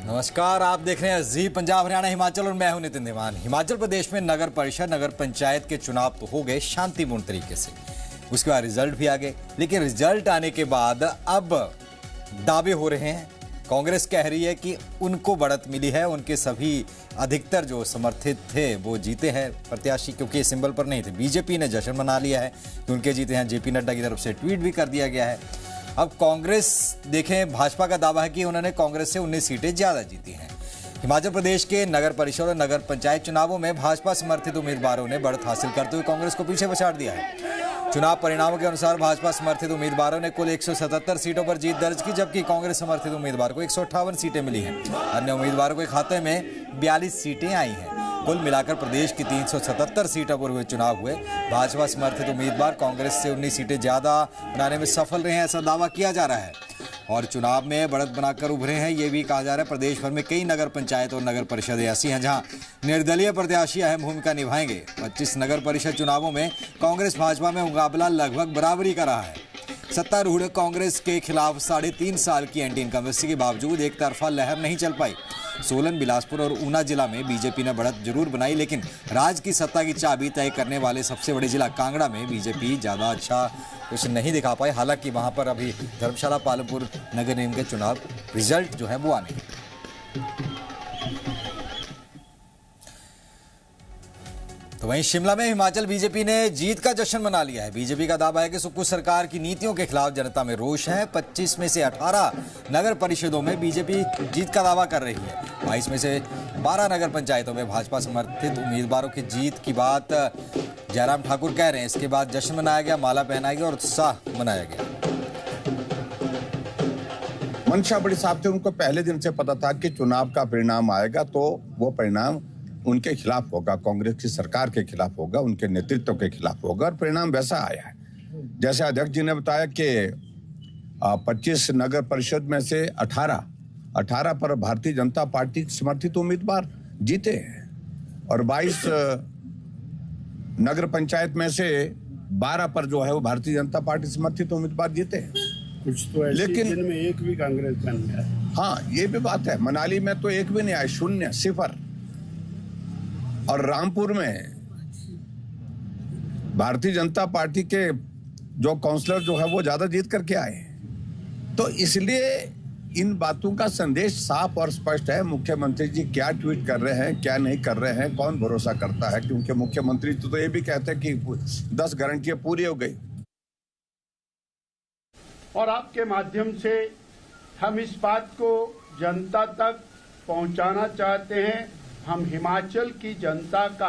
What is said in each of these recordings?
नमस्कार, आप देख रहे हैं जी पंजाब हरियाणा हिमाचल और मैं हूं नितिन दीवान। हिमाचल प्रदेश में नगर परिषद नगर पंचायत के चुनाव तो हो गए शांतिपूर्ण तरीके से, उसके बाद रिजल्ट भी आ गए। लेकिन रिजल्ट आने के बाद अब दावे हो रहे हैं। कांग्रेस कह रही है कि उनको बढ़त मिली है, उनके सभी अधिकतर जो समर्थित थे वो जीते हैं प्रत्याशी, क्योंकि सिंबल पर नहीं थे। बीजेपी ने जश्न मना लिया है कि उनके जीते हैं। जेपी नड्डा की तरफ से ट्वीट भी कर दिया गया है। अब कांग्रेस देखें, भाजपा का दावा है कि उन्होंने कांग्रेस से 19 सीटें ज्यादा जीती हैं। हिमाचल प्रदेश के नगर परिषद और नगर पंचायत चुनावों में भाजपा समर्थित उम्मीदवारों ने बढ़त हासिल करते हुए कांग्रेस को पीछे पछाड़ दिया है। चुनाव परिणामों के अनुसार भाजपा समर्थित उम्मीदवारों ने कुल 177 सीटों पर जीत दर्ज की, जबकि कांग्रेस समर्थित उम्मीदवार को 158 सीटें मिली हैं। अन्य उम्मीदवारों के खाते में 42 सीटें आई हैं। कुल मिलाकर प्रदेश की 377 सीटों पर हुए चुनाव हुए। भाजपा समर्थित उम्मीदवार कांग्रेस से 19 सीटें ज्यादा बनाने में सफल रहे हैं, ऐसा दावा किया जा रहा है। और चुनाव में बढ़त बनाकर उभरे हैं, ये भी कहा जा रहा है। प्रदेश भर में कई नगर पंचायत और नगर परिषद ऐसी हैं जहां निर्दलीय प्रत्याशी अहम भूमिका निभाएंगे। 25 नगर परिषद चुनावों में कांग्रेस भाजपा में मुकाबला लगभग बराबरी का रहा है। सत्तारूढ़ कांग्रेस के खिलाफ 3.5 साल की एंटी इनकम्बेंसी के बावजूद एक तरफा लहर नहीं चल पाई। सोलन, बिलासपुर और ऊना जिला में बीजेपी ने बढ़त जरूर बनाई, लेकिन राज्य की सत्ता की चाबी तय करने वाले सबसे बड़े जिला कांगड़ा में बीजेपी ज्यादा अच्छा कुछ नहीं दिखा पाई। हालांकि वहां पर अभी धर्मशाला, पालमपुर नगर निगम के चुनाव रिजल्ट जो है वो आने हैं। तो वहीं शिमला में हिमाचल बीजेपी ने जीत का जश्न मना लिया है। बीजेपी का दावा है कि सुक्खू सरकार की नीतियों के खिलाफ जनता में रोष है। 25 में से 18 नगर परिषदों में बीजेपी जीत का दावा कर रही है। 22 में से 12 नगर पंचायतों में भाजपा समर्थित उम्मीदवारों की जीत की बात जयराम ठाकुर कह रहे हैं। इसके बाद जश्न मनाया गया, माला पहनाया गया और उत्साह मनाया गया। मंशा बड़ी साहब थे, उनको पहले दिन से पता था कि चुनाव का परिणाम आएगा तो वो परिणाम उनके खिलाफ होगा, कांग्रेस की सरकार के खिलाफ होगा, उनके नेतृत्व के खिलाफ होगा। और परिणाम वैसा आया है। जैसे अध्यक्ष जी ने बताया कि 25 नगर परिषद में से 18 पर भारतीय जनता पार्टी समर्थित उम्मीदवार जीते हैं और 22 नगर पंचायत में से 12 पर जो है वो भारतीय जनता पार्टी समर्थित उम्मीदवार जीते हैं। कुछ तो ऐसे लेकिन जिनमें एक भी कांग्रेस का नहीं आया। हाँ, ये भी बात है। मनाली में तो एक भी नहीं आया, 0, 0। और रामपुर में भारतीय जनता पार्टी के जो काउंसलर जो है वो ज्यादा जीत करके आए। तो इसलिए इन बातों का संदेश साफ और स्पष्ट है। मुख्यमंत्री जी क्या ट्वीट कर रहे हैं, क्या नहीं कर रहे हैं, कौन भरोसा करता है? क्योंकि मुख्यमंत्री तो ये भी कहते हैं कि 10 गारंटियां पूरी हो गई। और आपके माध्यम से हम इस बात को जनता तक पहुंचाना चाहते हैं। हम हिमाचल की जनता का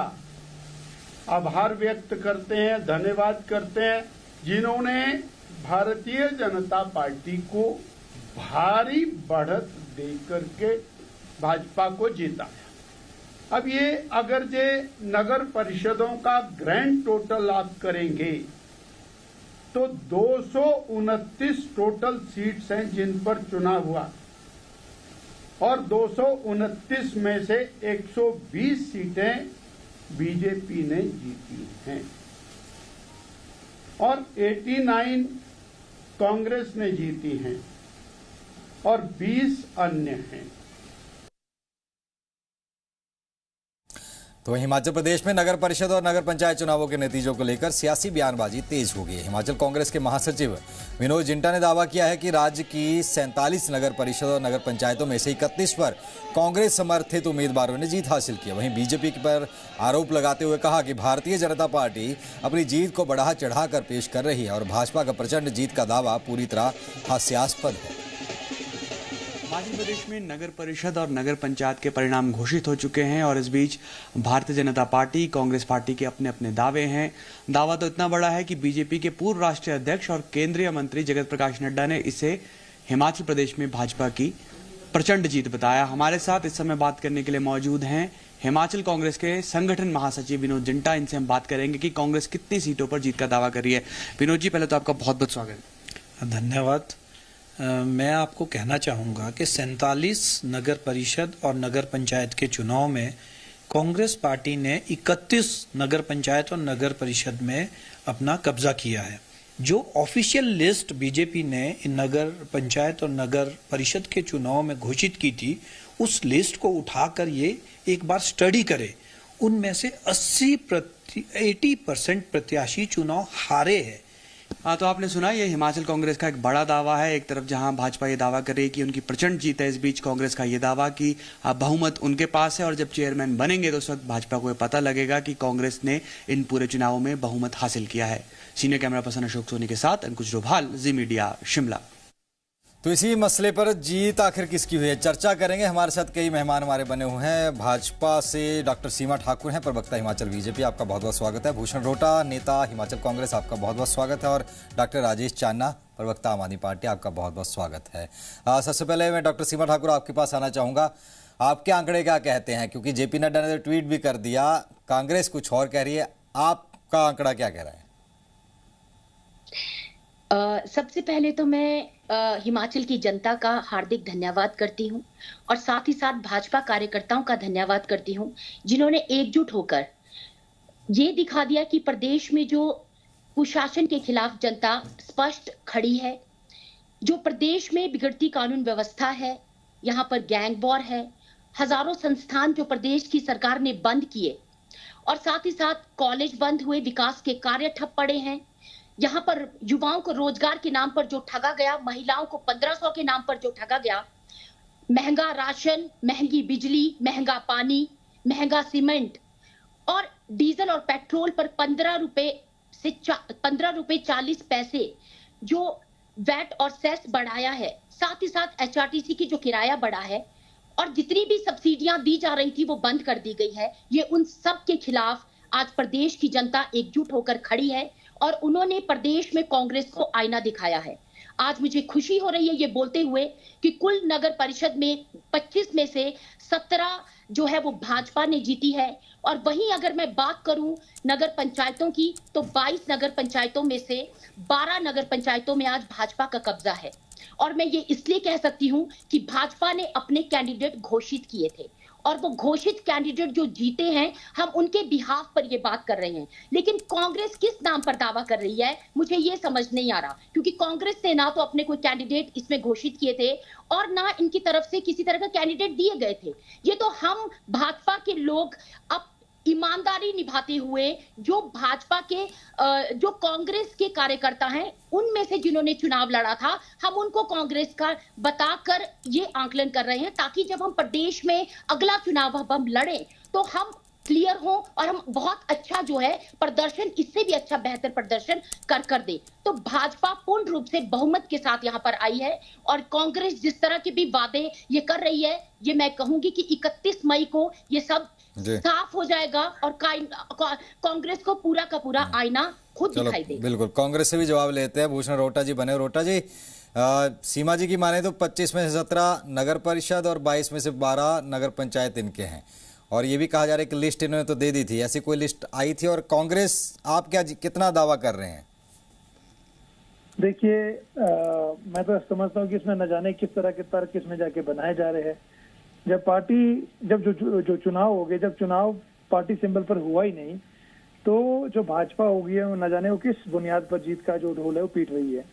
आभार व्यक्त करते हैं, धन्यवाद करते हैं, जिन्होंने भारतीय जनता पार्टी को भारी बढ़त देकर के भाजपा को जिताया। अब ये अगर जे नगर परिषदों का ग्रैंड टोटल आप करेंगे तो 229 टोटल सीट्स हैं जिन पर चुनाव हुआ और 229 में से 120 सीटें बीजेपी ने जीती हैं और 89 कांग्रेस ने जीती हैं और 20 अन्य हैं। तो हिमाचल प्रदेश में नगर परिषद और नगर पंचायत चुनावों के नतीजों को लेकर सियासी बयानबाजी तेज हो गई है। हिमाचल कांग्रेस के महासचिव विनोद जिंटा ने दावा किया है कि राज्य की 47 नगर परिषद और नगर पंचायतों में से 31 पर कांग्रेस समर्थित उम्मीदवारों ने जीत हासिल की है। वहीं बीजेपी पर आरोप लगाते हुए कहा कि भारतीय जनता पार्टी अपनी जीत को बढ़ा चढ़ाकर पेश कर रही है और भाजपा का प्रचंड जीत का दावा पूरी तरह हास्यास्पद है। हिमाचल प्रदेश में नगर परिषद और नगर पंचायत के परिणाम घोषित हो चुके हैं और इस बीच भारतीय जनता पार्टी, कांग्रेस पार्टी के अपने अपने दावे हैं। दावा तो इतना बड़ा है कि बीजेपी के पूर्व राष्ट्रीय अध्यक्ष और केंद्रीय मंत्री जगत प्रकाश नड्डा ने इसे हिमाचल प्रदेश में भाजपा की प्रचंड जीत बताया। हमारे साथ इस समय बात करने के लिए मौजूद हैं हिमाचल कांग्रेस के संगठन महासचिव विनोद जिंटा। इनसे हम बात करेंगे कि कांग्रेस कितनी सीटों पर जीत का दावा कर रही है। विनोद जी, पहले तो आपका बहुत बहुत स्वागत। धन्यवाद। मैं आपको कहना चाहूँगा कि 47 नगर परिषद और नगर पंचायत के चुनाव में कांग्रेस पार्टी ने 31 नगर पंचायत और नगर परिषद में अपना कब्जा किया है। जो ऑफिशियल लिस्ट बीजेपी ने इन नगर पंचायत और नगर परिषद के चुनाव में घोषित की थी उस लिस्ट को उठाकर ये एक बार स्टडी करे। उनमें से 80% प्रत्याशी चुनाव हारे हैं। हाँ, तो आपने सुना, ये हिमाचल कांग्रेस का एक बड़ा दावा है। एक तरफ जहां भाजपा ये दावा कर रही है कि उनकी प्रचंड जीत है, इस बीच कांग्रेस का ये दावा कि बहुमत उनके पास है और जब चेयरमैन बनेंगे तो उस वक्त भाजपा को ये पता लगेगा कि कांग्रेस ने इन पूरे चुनावों में बहुमत हासिल किया है। Senior camera person Ashok Soni के साथ अंकुश डोभाल, जी मीडिया, शिमला। तो इसी मसले पर जीत आखिर किसकी हुई है चर्चा करेंगे। हमारे साथ कई मेहमान हमारे बने हुए हैं। भाजपा से डॉक्टर सीमा ठाकुर हैं, प्रवक्ता हिमाचल बीजेपी, आपका बहुत बहुत स्वागत है। भूषण रोटा, नेता हिमाचल कांग्रेस, आपका बहुत बहुत स्वागत है। और डॉक्टर राजेश चान्ना, प्रवक्ता आम आदमी पार्टी, आपका बहुत बहुत स्वागत है। सबसे पहले मैं डॉक्टर सीमा ठाकुर आपके पास आना चाहूँगा। आपके आंकड़े क्या कहते हैं, क्योंकि जेपी नड्डा ने ट्वीट भी कर दिया, कांग्रेस कुछ और कह रही है, आपका आंकड़ा क्या कह रहा है? सबसे पहले तो मैं हिमाचल की जनता का हार्दिक धन्यवाद करती हूं और साथ ही साथ भाजपा कार्यकर्ताओं का धन्यवाद करती हूं, जिन्होंने एकजुट होकर ये दिखा दिया कि प्रदेश में जो कुशासन के खिलाफ जनता स्पष्ट खड़ी है, जो प्रदेश में बिगड़ती कानून व्यवस्था है, यहां पर गैंग वॉर है, हजारों संस्थान जो प्रदेश की सरकार ने बंद किए और साथ ही साथ कॉलेज बंद हुए, विकास के कार्य ठप पड़े हैं। यहाँ पर युवाओं को रोजगार के नाम पर जो ठगा गया, महिलाओं को 1500 के नाम पर जो ठगा गया, महंगा राशन, महंगी बिजली, महंगा पानी, महंगा सीमेंट और डीजल और पेट्रोल पर 15 रुपए 40 पैसे जो वैट और सेस बढ़ाया है, साथ ही साथ एचआरटीसी की जो किराया बढ़ा है और जितनी भी सब्सिडियां दी जा रही थी वो बंद कर दी गई है। ये उन सब के खिलाफ आज प्रदेश की जनता एकजुट होकर खड़ी है और उन्होंने प्रदेश में कांग्रेस को आईना दिखाया है। आज मुझे खुशी हो रही है ये बोलते हुए कि कुल नगर परिषद में 25 में से 17 जो है वो भाजपा ने जीती है और वहीं अगर मैं बात करूं नगर पंचायतों की तो 22 नगर पंचायतों में से 12 नगर पंचायतों में आज भाजपा का कब्जा है। और मैं ये इसलिए कह सकती हूं कि भाजपा ने अपने कैंडिडेट घोषित किए थे और वो घोषित कैंडिडेट जो जीते हैं, हम उनके बिहाफ पर ये बात कर रहे हैं। लेकिन कांग्रेस किस नाम पर दावा कर रही है, मुझे ये समझ नहीं आ रहा, क्योंकि कांग्रेस ने ना तो अपने कोई कैंडिडेट इसमें घोषित किए थे और ना इनकी तरफ से किसी तरह का कैंडिडेट दिए गए थे। ये तो हम भाजपा के लोग अब ईमानदारी निभाते हुए जो भाजपा के जो कांग्रेस के कार्यकर्ता हैं उनमें से जिन्होंने चुनाव लड़ा था, हम उनको कांग्रेस का बताकर ये आंकलन कर रहे हैं ताकि जब हम प्रदेश में अगला चुनाव हम लड़ें तो हम क्लियर हो और हम बहुत अच्छा जो है प्रदर्शन, इससे भी अच्छा बेहतर प्रदर्शन कर दे। तो भाजपा पूर्ण रूप से बहुमत के साथ यहाँ पर आई है और कांग्रेस जिस तरह के भी वादे ये कर रही है, ये मैं कहूंगी कि 31 मई को ये सब साफ हो जाएगा और कांग्रेस को पूरा का पूरा आईना खुद दिखाई देगा। बिल्कुल, कांग्रेस से भी जवाब लेते हैं। भूषण रोटा जी बने। रोटा जी, सीमा जी की माने तो 25 में से 17 नगर परिषद और 22 में से 12 नगर पंचायत इनके हैं और ये भी कहा जा रहा है कि लिस्ट इन्होंने तो दे दी थी, ऐसी कोई लिस्ट आई थी? और कांग्रेस आप कितना दावा कर रहे हैं? देखिए, मैं तो समझता हूँ कि इसमें न जाने किस तरह के तर्क इसमें जाके बनाए जा रहे हैं। जब पार्टी जो चुनाव हो गए, जब चुनाव पार्टी सिंबल पर हुआ ही नहीं, तो जो भाजपा हो गई है वो न जाने वो किस बुनियाद पर जीत का जो ढोल है वो पीट रही है।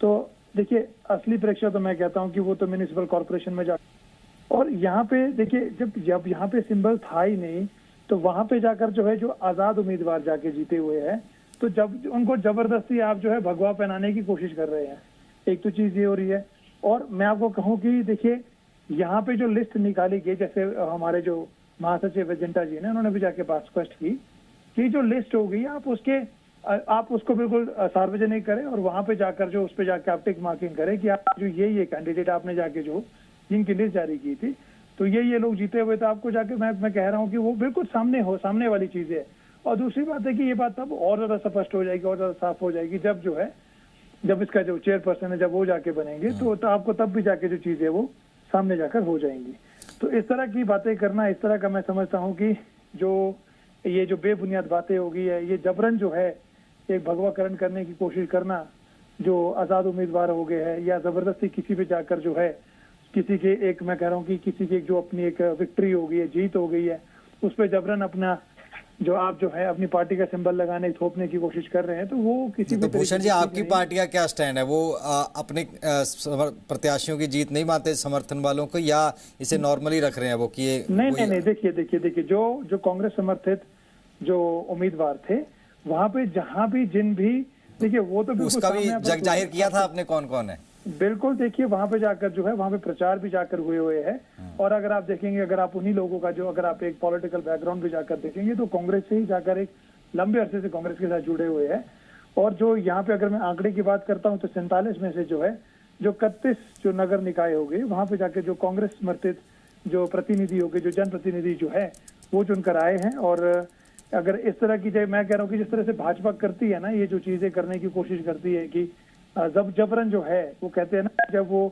तो देखिए, असली परीक्षा तो मैं कहता हूँ कि वो तो म्युनिसिपल कॉर्पोरेशन में जा, और यहाँ पे देखिए जब यहाँ पे सिंबल था ही नहीं तो वहां पे जाकर जो है जो आजाद उम्मीदवार जाके जीते हुए हैं, तो जब उनको जबरदस्ती आप जो है भगवा पहनाने की कोशिश कर रहे हैं। एक तो चीज ये हो रही है। और मैं आपको कहूँ कि देखिए यहाँ पे जो लिस्ट निकाली गई, जैसे हमारे जो महासचिव एजेंटा जी ने, उन्होंने भी जाके बात स्पष्ट की कि जो लिस्ट हो गई आप उसको बिल्कुल सार्वजनिक करें और वहां पे जाकर जो उस पे जाके आप टिक मार्किंग करें कि आप जो ये कैंडिडेट आपने जाके जो जिनकी लिस्ट जारी की थी तो ये लोग जीते हुए, तो आपको जाके मैं कह रहा हूँ कि वो बिल्कुल सामने वाली चीज है। और दूसरी बात है कि ये बात तब और ज्यादा स्पष्ट हो जाएगी और ज्यादा साफ हो जाएगी जब इसका जो चेयरपर्सन है जब वो जाके बनेंगे तो आपको तब भी जाके जो चीज है वो सामने जाकर हो जाएंगी। तो इस तरह की बातें करना, इस तरह का मैं समझता हूँ कि ये जो बेबुनियाद बातें हो गई है, ये जबरन जो है एक भगवाकरण करने की कोशिश करना, जो आजाद उम्मीदवार हो गए हैं या जबरदस्ती किसी पे जाकर जो है किसी के मैं कह रहा हूँ कि किसी की जो अपनी एक विक्ट्री हो गई है, जीत हो गई है, उस पर जबरन अपना जो आप जो है अपनी पार्टी का सिंबल लगाने थोपने की कोशिश कर रहे हैं, तो वो किसी भी तो तरीके भूषण जी, की आपकी नहीं- पार्टी का क्या स्टैंड है? वो अपने प्रत्याशियों की जीत नहीं मानते समर्थन वालों को, या इसे नॉर्मली रख रहे हैं वो कि ये नहीं वही- नहीं नहीं, देखिए जो कांग्रेस समर्थित जो उम्मीदवार थे वहां पे जहां भी जिन भी, देखिए वो तो बिल्कुल उसका भी सामने आप- जग जाहिर किया था आपने कौन कौन है? बिल्कुल, देखिए वहां पे जाकर जो है वहां पे प्रचार भी जाकर हुए हैं। और अगर आप देखेंगे, अगर आप उन्हीं लोगों का जो, अगर आप एक पॉलिटिकल बैकग्राउंड भी जाकर देखेंगे तो कांग्रेस से ही जाकर एक लंबे अरसे से कांग्रेस के साथ जुड़े हुए हैं। और जो यहाँ पे अगर मैं आंकड़े की बात करता हूँ तो 47 में से जो है जो 31 जो नगर निकाय हो गए वहां पे जाकर जो कांग्रेस समर्थित जो प्रतिनिधि हो गए, जो जनप्रतिनिधि जो है वो चुनकर आए हैं। और अगर इस तरह की, मैं कह रहा हूँ कि जिस तरह से भाजपा करती है ना, ये जो चीजें करने की कोशिश करती है कि जबरन जो है, वो कहते हैं ना, जब वो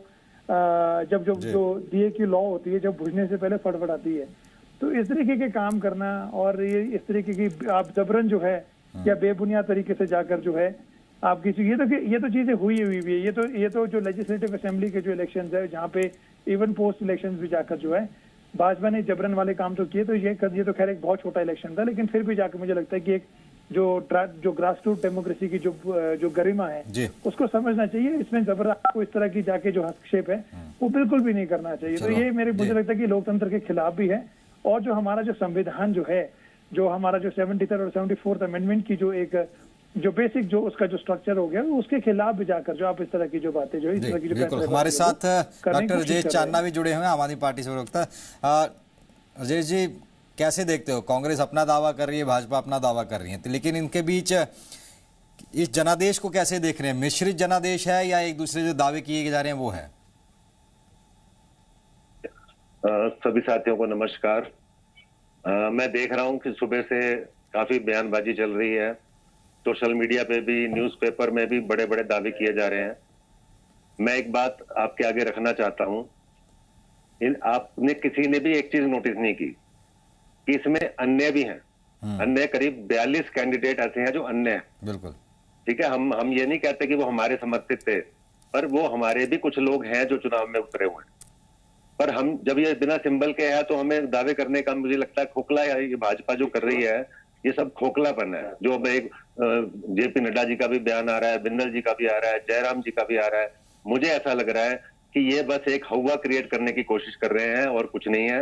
जब जो दिए की लौ होती है, जब बुझने से पहले फटफटाती है, तो इस तरीके के काम करना और ये इस तरीके की आप जबरन जो है या बेबुनियाद तरीके से जाकर जो है आप किसी, ये तो चीजें हुई है। ये तो जो लेजिस्लेटिव असेंबली के जो इलेक्शंस है, जहाँ पे इवन पोस्ट इलेक्शंस भी जाकर जो है भाजपा ने जबरन वाले काम तो किए। तो ये तो खैर एक बहुत छोटा इलेक्शन था, लेकिन फिर भी जाकर मुझे लगता है कि एक जो ग्रास रूट डेमोक्रेसी की जो गरिमा है उसको समझना चाहिए। इसमें जबरदस्त को इस तरह की जाके जो हस्तक्षेप है वो बिल्कुल भी नहीं करना चाहिए। तो ये मुझे लगता है कि लोकतंत्र के खिलाफ भी है। और जो हमारा जो संविधान जो है, जो हमारा जो 73 और 74th अमेंडमेंट की जो बेसिक जो उसका जो स्ट्रक्चर हो गया, उसके खिलाफ भी जाकर जो आप इस तरह की जो बातें जो इस तरह की जो बिल्कुल। हमारे साथ डॉक्टर राजेश चांदना भी जुड़े हुए हैं, आम आदमी पार्टी से प्रवक्ता। राजेश जी, कैसे देखते हो? कांग्रेस अपना दावा कर रही है, भाजपा अपना दावा कर रही है, तो लेकिन इनके बीच इस जनादेश को कैसे देख रहे हैं? मिश्रित जनादेश है या एक दूसरे जो दावे किए जा रहे हैं वो है? सभी साथियों को नमस्कार। मैं देख रहा हूं कि सुबह से काफी बयानबाजी चल रही है। सोशल मीडिया पे भी, न्यूज़पेपर में भी बड़े बड़े दावे किए जा रहे हैं। मैं एक बात आपके आगे रखना चाहता हूं, आपने किसी ने भी एक चीज नोटिस नहीं की कि इसमें अन्य भी हैं। अन्य करीब 42 कैंडिडेट ऐसे हैं जो अन्य हैं। बिल्कुल ठीक है, हम ये नहीं कहते कि वो हमारे समर्थित थे, पर वो हमारे भी कुछ लोग हैं जो चुनाव में उतरे हुए हैं। पर हम जब ये बिना सिंबल के है तो हमें दावे करने का मुझे लगता है खोखला है। ये भाजपा जो कर रही है ये सब खोखलापन है। जो अब एक जेपी नड्डा जी का भी बयान आ रहा है, बिंदल जी का भी आ रहा है, जयराम जी का भी आ रहा है, मुझे ऐसा लग रहा है कि ये बस एक हवा क्रिएट करने की कोशिश कर रहे हैं और कुछ नहीं है।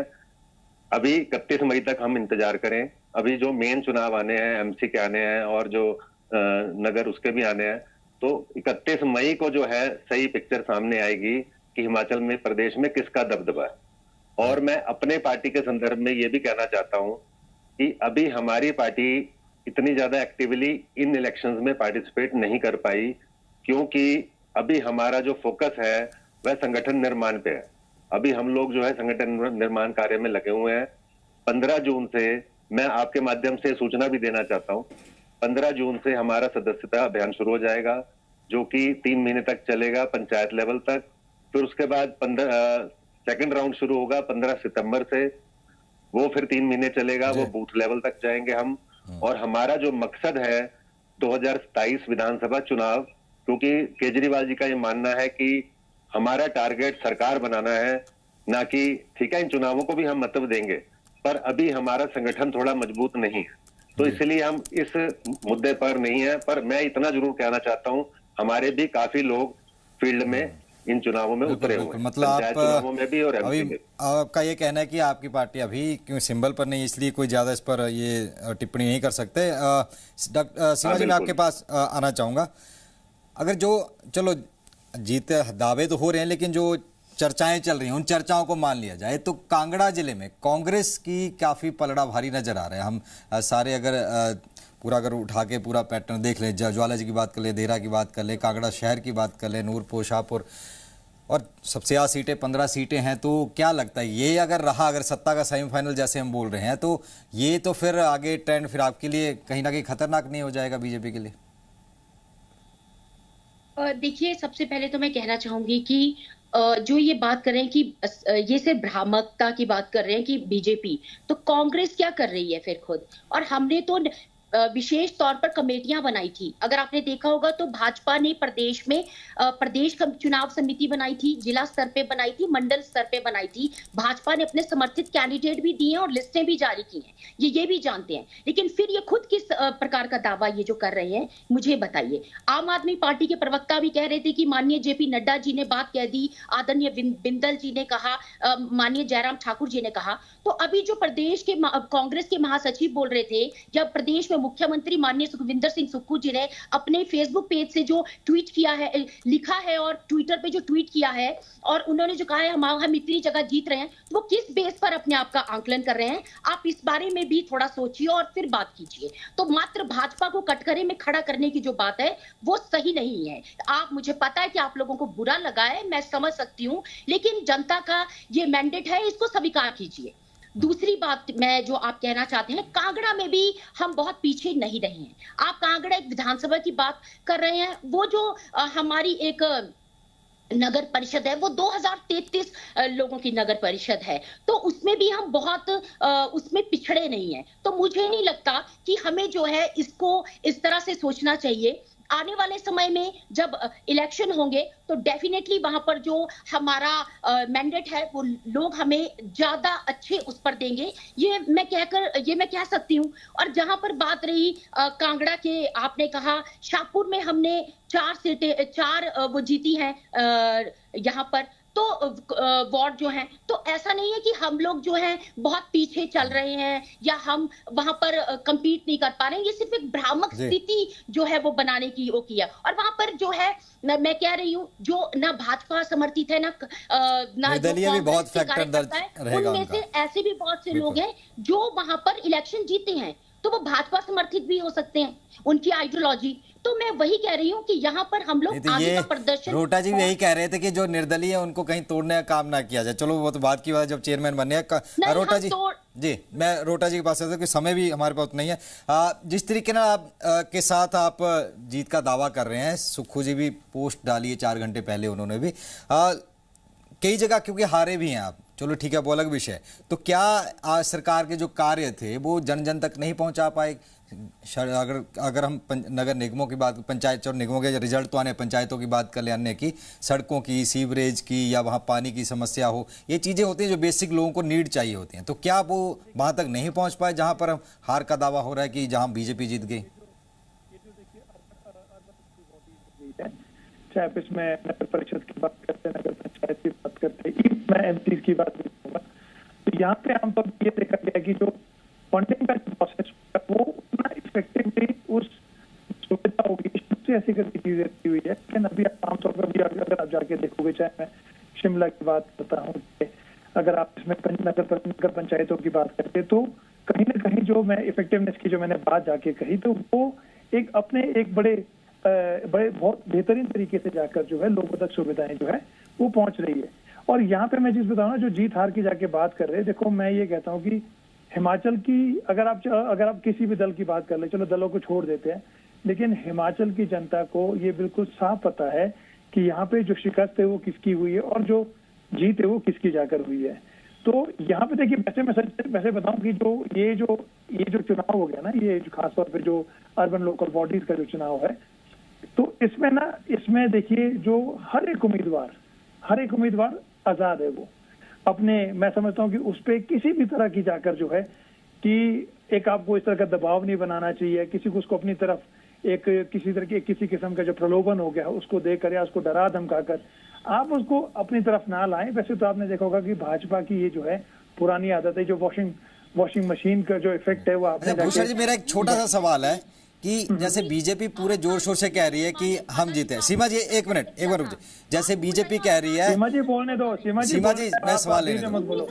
अभी 31 मई तक हम इंतजार करें। अभी जो मेन चुनाव आने हैं, एमसी के आने हैं और जो नगर उसके भी आने हैं, तो 31 मई को जो है सही पिक्चर सामने आएगी कि हिमाचल में, प्रदेश में किसका दबदबा है। और मैं अपने पार्टी के संदर्भ में ये भी कहना चाहता हूं कि अभी हमारी पार्टी इतनी ज्यादा एक्टिवली इन इलेक्शंस में पार्टिसिपेट नहीं कर पाई, क्योंकि अभी हमारा जो फोकस है वह संगठन निर्माण पे है। अभी हम लोग जो है संगठन निर्माण कार्य में लगे हुए हैं। 15 जून से मैं आपके माध्यम से सूचना भी देना चाहता हूं, 15 जून से हमारा सदस्यता अभियान शुरू हो जाएगा, जो कि 3 महीने तक चलेगा पंचायत लेवल तक। फिर उसके बाद 2nd राउंड शुरू होगा 15 सितंबर से, वो फिर 3 महीने चलेगा, वो बूथ लेवल तक जाएंगे हम। और हमारा जो मकसद है 2027 विधानसभा चुनाव, क्योंकि केजरीवाल जी का ये मानना है कि हमारा टारगेट सरकार बनाना है, ना कि, ठीक है इन चुनावों को भी हम महत्व देंगे, पर अभी हमारा संगठन थोड़ा मजबूत नहीं है, तो इसलिए हम इस मुद्दे पर नहीं है। पर मैं इतना जरूर कहना चाहता हूं, हमारे भी काफी लोग फील्ड में इन चुनावों में उतरे हुए हैं, मतलब आप चुनावों में भी और अभी में। आपका ये कहना है कि आपकी पार्टी अभी क्यों सिंबल पर नहीं, इसलिए कोई ज्यादा इस पर ये टिप्पणी नहीं कर सकते। डॉक्टर सीमा जी, मैं आपके पास आना चाहूंगा। अगर जो, चलो जीत दावे तो हो रहे हैं, लेकिन जो चर्चाएं चल रही हैं उन चर्चाओं को मान लिया जाए तो कांगड़ा जिले में कांग्रेस की काफी पलड़ा भारी नजर आ रहा है। हम सारे अगर पूरा अगर उठा के पूरा पैटर्न देख लें, ज्वाला जी की बात कर ले, देरा की बात कर ले, कांगड़ा शहर की बात कर ले, नूरपुर, शाहपुर, और सबसे ज़्यादा सीटें 15 सीटें हैं। तो क्या लगता है ये अगर रहा, अगर सत्ता का सेमीफाइनल जैसे हम बोल रहे हैं, तो ये तो फिर आगे ट्रेंड फिर आपके लिए कहीं ना कहीं खतरनाक नहीं हो जाएगा बीजेपी के लिए? देखिए, सबसे पहले तो मैं कहना चाहूंगी कि जो ये बात कर रहे हैं कि ये सिर्फ भ्रामकता की बात कर रहे हैं कि बीजेपी, तो कांग्रेस क्या कर रही है फिर खुद? और हमने तो विशेष तौर पर कमेटियां बनाई थी। अगर आपने देखा होगा तो भाजपा ने प्रदेश में प्रदेश चुनाव समिति बनाई थी, जिला स्तर पे बनाई थी, मंडल स्तर पे बनाई थी। भाजपा ने अपने समर्थित कैंडिडेट भी दिए हैं और लिस्टें भी जारी की हैं, ये भी जानते हैं। लेकिन फिर ये खुद किस प्रकार का दावा ये जो कर रहे हैं, मुझे बताइए। आम आदमी पार्टी के प्रवक्ता भी कह रहे थे कि माननीय जेपी नड्डा जी ने बात कह दी, आदरणीय बिंदल जी ने कहा, माननीय जयराम ठाकुर जी ने कहा। तो अभी जो प्रदेश के कांग्रेस के महासचिव बोल रहे थे, जब प्रदेश में मुख्यमंत्री माननीय सुखविंदर सिंह सुक्खू जी ने अपने फेसबुक पेज से जो ट्वीट किया है, लिखा है और ट्विटर पे जो ट्वीट किया है, और उन्होंने जो कहा है हम इतनी जगह जीत रहे हैं, तो वो किस बेस पर अपने आप का आंकलन कर रहे हैं? आप इस बारे में भी थोड़ा सोचिए और फिर बात कीजिए। तो मात्र भाजपा को कटघरे में खड़ा करने की जो बात है वो सही नहीं है। आप, मुझे पता है कि आप लोगों को बुरा लगा है, मैं समझ सकती हूँ, लेकिन जनता का ये मैंडेट है, इसको स्वीकार कीजिए। दूसरी बात मैं जो आप कहना चाहते हैं, कांगड़ा में भी हम बहुत पीछे नहीं रहे हैं। आप कांगड़ा एक विधानसभा की बात कर रहे हैं, वो जो हमारी एक नगर परिषद है, वो 2033 लोगों की नगर परिषद है, तो उसमें भी हम बहुत उसमें पिछड़े नहीं हैं। तो मुझे नहीं लगता कि हमें जो है इसको इस तरह से सोचना चाहिए। आने वाले समय में जब इलेक्शन होंगे तो डेफिनेटली वहां पर जो हमारा मैंडेट है वो लोग हमें ज्यादा अच्छे उस पर देंगे, ये मैं कह सकती हूँ। और जहां पर बात रही कांगड़ा के, आपने कहा शाहपुर में हमने 4 वो जीती हैं यहाँ पर, तो वार्ड जो है, तो ऐसा नहीं है कि हम लोग जो है बहुत पीछे चल रहे हैं या हम वहां पर compete नहीं कर पा रहे हैं। ये सिर्फ एक भ्रामक स्थिति जो है वो बनाने की वो किया। और वहां पर जो है मैं कह रही हूँ, जो ना भाजपा समर्थित है, ना निर्दलीय भी बहुत फैक्टर दर्ज रहेगा उनमें से ऐसे भी बहुत से लोग हैं जो वहां पर इलेक्शन जीते हैं, तो वो भाजपा समर्थित भी हो सकते हैं, उनकी आइडियोलॉजी। तो मैं वही कह रही हूँ कि यहाँ पर हम लोग आगे का प्रदर्शन, रोटा जी भी यही कह रहे थे कि जो निर्दलीय है उनको कहीं तोड़ने का काम ना किया जाए। चलो वो तो बात की बात, जब चेयरमैन बने रोटा जी मैं रोटा जी के पास आता हूँ कि समय भी हमारे पास नहीं है। जिस तरीके ना आप के साथ आप जीत का दावा कर रहे हैं, सुक्खू जी भी पोस्ट डाली है 4 घंटे पहले उन्होंने भी, कई जगह क्योंकि हारे भी हैं आप, चलो ठीक है वो अलग विषय। तो क्या आज सरकार के जो कार्य थे वो जन जन तक नहीं पहुंचा पाए? अगर हम नगर निगमों की बात, पंचायत और निगमों के रिजल्ट तो आने, पंचायतों की बात कर ले, अन्य की, सड़कों की, सीवरेज की, या वहाँ पानी की समस्या हो, ये चीज़ें होती हैं जो बेसिक लोगों को नीड चाहिए होती हैं, तो क्या वो वहाँ तक नहीं पहुँच पाए जहाँ पर हम हार का दावा हो रहा है कि जहाँ बीजेपी जीत गई? चाहे आप इसमें नगर परिषद की बात करते हैं, नगर पंचायत की बात करते हैं, मैं एमपी की बात करूंगा, तो यहाँ पे आमतौर पर ये देखा गया कि जो फंडिंग का प्रोसेस वो उतना इफेक्टिवली उस सुविधा होगी, सबसे ऐसी करके चीजें की हुई है। लेकिन अभी आमतौर पर भी अगर आप जाके देखोगे, चाहे मैं शिमला की बात करता हूँ, अगर आप इसमें नगर पंचायतों की बात करते, तो कहीं ना कहीं जो मैं इफेक्टिवनेस की जो मैंने बात जाके कही, तो वो एक अपने एक बड़े बहुत बेहतरीन तरीके से जाकर जो है लोगों तक सुविधाएं जो है वो पहुंच रही है। और यहाँ पे मैं जिस बताऊँ ना, जो जीत हार की जाके बात कर रहे हैं, देखो मैं ये कहता हूँ कि हिमाचल की अगर आप किसी भी दल की बात कर ले, चलो दलों को छोड़ देते हैं, लेकिन हिमाचल की जनता को ये बिल्कुल साफ पता है कि यहाँ पे जो शिकस्त है वो किसकी हुई है और जो जीत है वो किसकी जाकर हुई है। तो यहाँ पे देखिए, वैसे बताऊं कि ये जो चुनाव हो गया ना, ये खासतौर पे जो अर्बन लोकल बॉडीज का जो चुनाव है, तो इसमें देखिए जो हर एक उम्मीदवार आजाद है। वो अपने, मैं समझता हूँ कि उस पर किसी भी तरह की जाकर जो है कि एक आपको इस तरह का दबाव नहीं बनाना चाहिए, किसी को उसको अपनी तरफ किसी किस्म का जो प्रलोभन हो गया उसको देकर या उसको डरा धमका कर आप उसको अपनी तरफ ना लाएं। वैसे तो आपने देखा होगा कि भाजपा की ये जो है पुरानी आदत है, जो वॉशिंग मशीन का जो इफेक्ट है वो आपने। भूषण जी, मेरा एक छोटा सा सवाल है कि जैसे बीजेपी पूरे जोर शोर से कह रही है कि हम जीते। सीमा जी एक मिनट रुक जाइए। जैसे बीजेपी कह रही है, सीमा जी बोलने दो, सीमा जी मैं सवाल लेने दो।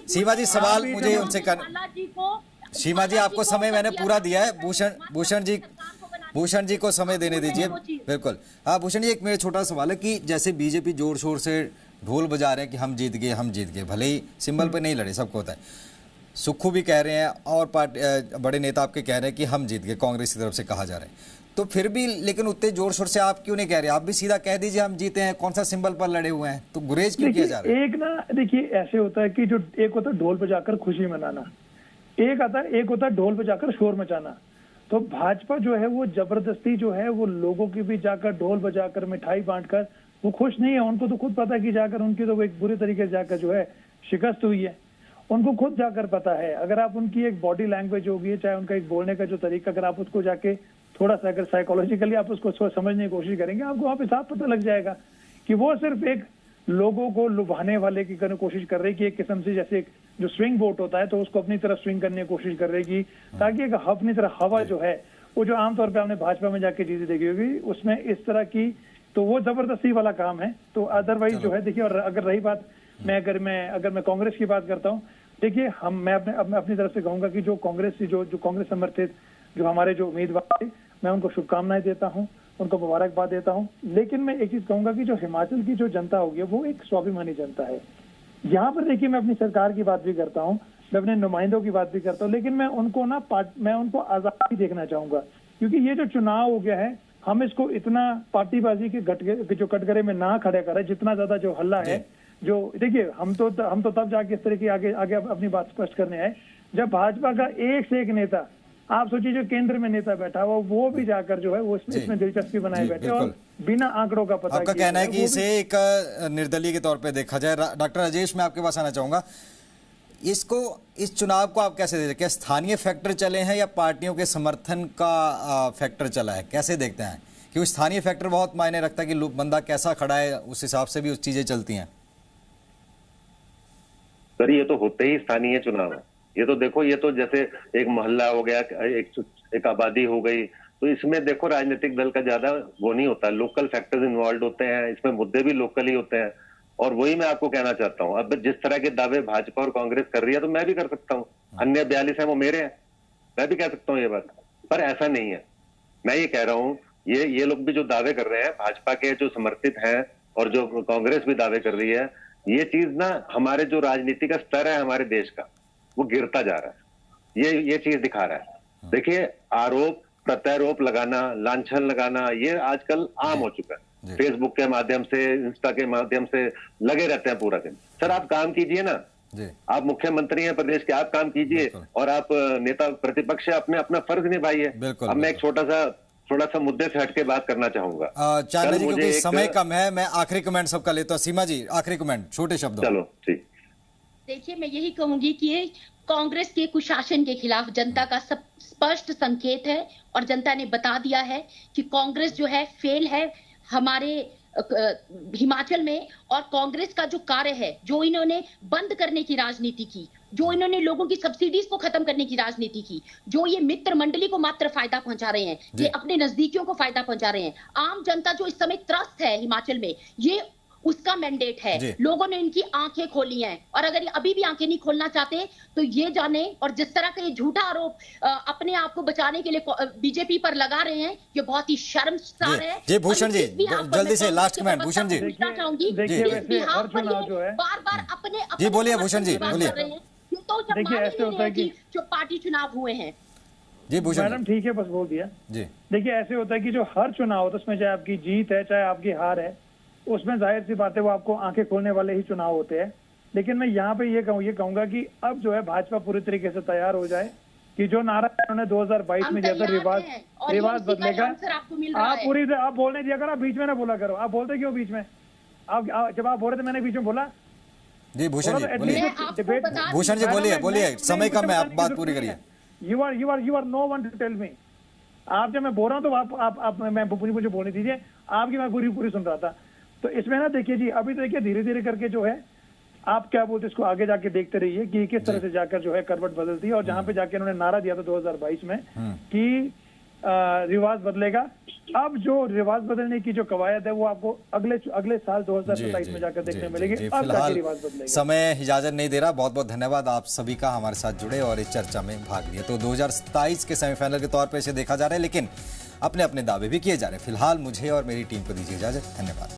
सीमा जी सवाल मुझे उनसे कर, सीमा जी आपको समय मैंने पूरा दिया है। भूषण जी को समय देने दीजिए। बिल्कुल हाँ भूषण जी, एक मेरा छोटा सवाल है कि जैसे बीजेपी जोर शोर से ढोल बजा रहे हैं कि हम जीत गए, भले ही सिंबल पे नहीं लड़े, सबको होता है। सुक्खू भी कह रहे हैं और बड़े नेता आपके कह रहे हैं कि हम जीत गए, कांग्रेस की तरफ से कहा जा रहा है, तो फिर भी लेकिन उतने जोर शोर से आप क्यों नहीं कह रहे? आप भी सीधा कह दीजिए हम जीते हैं, कौन सा सिंबल पर लड़े हुए हैं, तो गुरेज क्यों किया जा रहा है? एक ना देखिए ऐसे होता है कि जो एक होता है ढोल बजाकर खुशी मनाना, एक होता है ढोल बजाकर शोर मचाना। तो भाजपा जो है वो जबरदस्ती जो है वो लोगों के बीच जाकर ढोल बजाकर मिठाई बांटकर वो खुश नहीं है। उनको तो खुद पता है कि जाकर उनकी तो एक बुरी तरीके से जाकर जो है शिकस्त हुई है। उनको खुद जाकर पता है। अगर आप उनकी एक बॉडी लैंग्वेज होगी, चाहे उनका एक बोलने का जो तरीका, अगर आप उसको जाके थोड़ा सा अगर साइकोलॉजिकली आप उसको समझने की कोशिश करेंगे, आपको वहां पे साफ पता लग जाएगा कि वो सिर्फ एक लोगों को लुभाने वाले की कोशिश कर रही कि एक किस्म से जैसे एक जो स्विंग बोट होता है तो उसको अपनी तरफ स्विंग करने की कोशिश कर रही कि ताकि एक अपनी तरह हवा जो है वो जो आमतौर पर आपने भाजपा में जाके चीजें देखी होगी उसमें इस तरह की, तो वो जबरदस्ती वाला काम है। तो अदरवाइज जो है देखिए, और अगर रही बात अगर मैं कांग्रेस की बात करता हूँ, देखिए मैं अपनी तरफ से कहूंगा कि जो कांग्रेस से जो कांग्रेस समर्थित जो हमारे जो उम्मीदवार थे, मैं उनको शुभकामनाएं देता हूं, उनको मुबारकबाद देता हूं। लेकिन मैं एक चीज कहूंगा कि जो हिमाचल की जो जनता होगी वो एक स्वाभिमानी जनता है। यहाँ पर देखिए, मैं अपनी सरकार की बात भी करता हूँ, मैं अपने नुमाइंदों की बात भी करता हूँ, लेकिन मैं उनको आजादी देखना चाहूंगा, क्योंकि ये जो चुनाव हो गया है, हम इसको इतना पार्टीबाजी के जो कटघरे में ना खड़े करें, जितना ज्यादा जो हल्ला है, जो देखिए हम तो तब जाके इस तरह की आगे अपनी बात स्पष्ट करने आए जब भाजपा का एक से एक नेता, आप सोचिए जो केंद्र में नेता बैठा हुआ वो भी जाकर जो है वो इसमें दिलचस्पी बनाए बैठे और बिना आंकड़ों का पता। आपका कहना है कि इसे एक निर्दलीय के तौर पे देखा जाए। डॉक्टर राजेश, मैं आपके पास आना चाहूंगा, इस चुनाव को आप कैसे देखते हैं? क्या स्थानीय फैक्टर चले हैं या पार्टियों के समर्थन का फैक्टर चला है? कैसे देखते हैं? क्योंकि स्थानीय फैक्टर बहुत मायने रखता है कि बंदा कैसा खड़ा है, उस हिसाब से भी उस चीजें चलती हैं। सर, ये तो होते ही स्थानीय चुनाव है। ये तो देखो, ये तो जैसे एक मोहल्ला हो गया, एक आबादी हो गई, तो इसमें देखो राजनीतिक दल का ज्यादा वो नहीं होता, लोकल फैक्टर्स इन्वॉल्व होते हैं, इसमें मुद्दे भी लोकल ही होते हैं। और वही मैं आपको कहना चाहता हूं, अब जिस तरह के दावे भाजपा और कांग्रेस कर रही है तो मैं भी कर सकता हूं, अन्य 42 है वो मेरे हैं, मैं भी कह सकता हूं ये बात, पर ऐसा नहीं है। मैं ये कह रहा हूं, ये लोग भी जो दावे कर रहे हैं, भाजपा के जो समर्थित हैं और जो कांग्रेस भी दावे कर रही है, ये चीज ना हमारे जो राजनीति का स्तर है हमारे देश का, वो गिरता जा रहा है। ये चीज दिखा रहा है। देखिए, आरोप प्रत्यारोप लगाना, लांछन लगाना, ये आजकल आम हो चुका है। फेसबुक के माध्यम से, इंस्टा के माध्यम से लगे रहते हैं पूरा दिन। सर, आप काम कीजिए ना, आप मुख्यमंत्री हैं प्रदेश के, आप काम कीजिए, और आप नेता प्रतिपक्ष है, अपना फर्ज निभाइए। अब मैं एक थोड़ा सा मुद्दे से हटके बात करना चाहूंगा। चांदनी जी, क्योंकि समय कम है, मैं आखिरी कमेंट सबका लेता हूँ। सीमा जी, आखिरी कमेंट, छोटे शब्दों। चलो ठीक। देखिए, मैं यही कहूंगी कि ये कांग्रेस के कुशासन के खिलाफ जनता का सब स्पष्ट संकेत है, और जनता ने बता दिया है कि कांग्रेस जो है फेल है हमारे हिमाचल में। और कांग्रेस का जो कार्य है, जो इन्होंने बंद करने की राजनीति की, जो इन्होंने लोगों की सब्सिडीज को खत्म करने की राजनीति की, जो ये मित्र मंडली को मात्र फायदा पहुंचा रहे हैं, ये अपने नजदीकियों को फायदा पहुंचा रहे हैं। आम जनता जो इस समय त्रस्त है हिमाचल में, ये उसका मैंडेट है। लोगों ने इनकी आंखें खोली हैं, और अगर ये अभी भी आंखें नहीं खोलना चाहते तो ये जाने, और जिस तरह का ये झूठा आरोप अपने आप को बचाने के लिए बीजेपी पर लगा रहे हैं, ये बहुत ही शर्मसार है। जी भूषण जी, जल्दी से लास्ट कमेंट। भूषण जी, चाहूंगी बार बार अपने जी बोलिए। भूषण जी बोलिए। तो देखिए, ऐसे होता है कि जो पार्टी चुनाव हुए हैं। जी भूषण मैडम, ठीक है, बस बोल दिया जी। देखिए, ऐसे होता है कि जो हर चुनाव होता है उसमें चाहे आपकी जीत है चाहे आपकी हार है, उसमें जाहिर सी बात है वो आपको आंखें खोलने वाले ही चुनाव होते हैं। लेकिन मैं यहाँ पे ये कहूंगा कि अब जो है भाजपा पूरी तरीके से तैयार हो जाए कि जो नारा उन्होंने 2022 में जैसा रिवाज बदलेगा। आप बोलने दिया करो, आप बीच में ना बोला करो। आप बोलते क्यों बीच में? आप जब आप बोल रहे थे मैंने बीच में बोला। जी भूषण जी बोलिए। भूषण जी बोलिए, समय कम है, आप बात पूरी करिए। You are no one to tell me. आप जब मैं बोल रहा हूँ तो आप मैं मुझे बोलने दीजिए। आपकी मैं पूरी सुन रहा था। तो इसमें ना देखिए जी, अभी तो देखिए धीरे धीरे करके जो है, आप क्या बोलते इसको आगे जाके देखते रहिए कि किस तरह से जाकर जो है करवट बदलती है। और जहां पे जाके उन्होंने नारा दिया था 2022 में कि रिवाज बदलेगा, अब जो रिवाज बदलने की जो कवायद है वो आपको अगले साल 2027 में जाकर देखने मिलेगी। अब जाके रिवाज बदलेगा। समय इजाजत नहीं दे रहा। बहुत बहुत धन्यवाद आप सभी का हमारे साथ जुड़े और इस चर्चा में भाग लिया। तो 2027 के सेमीफाइनल के तौर पर इसे देखा जा रहा है, लेकिन अपने अपने दावे भी किए जा रहे हैं। फिलहाल मुझे और मेरी टीम को दीजिए इजाजत। धन्यवाद।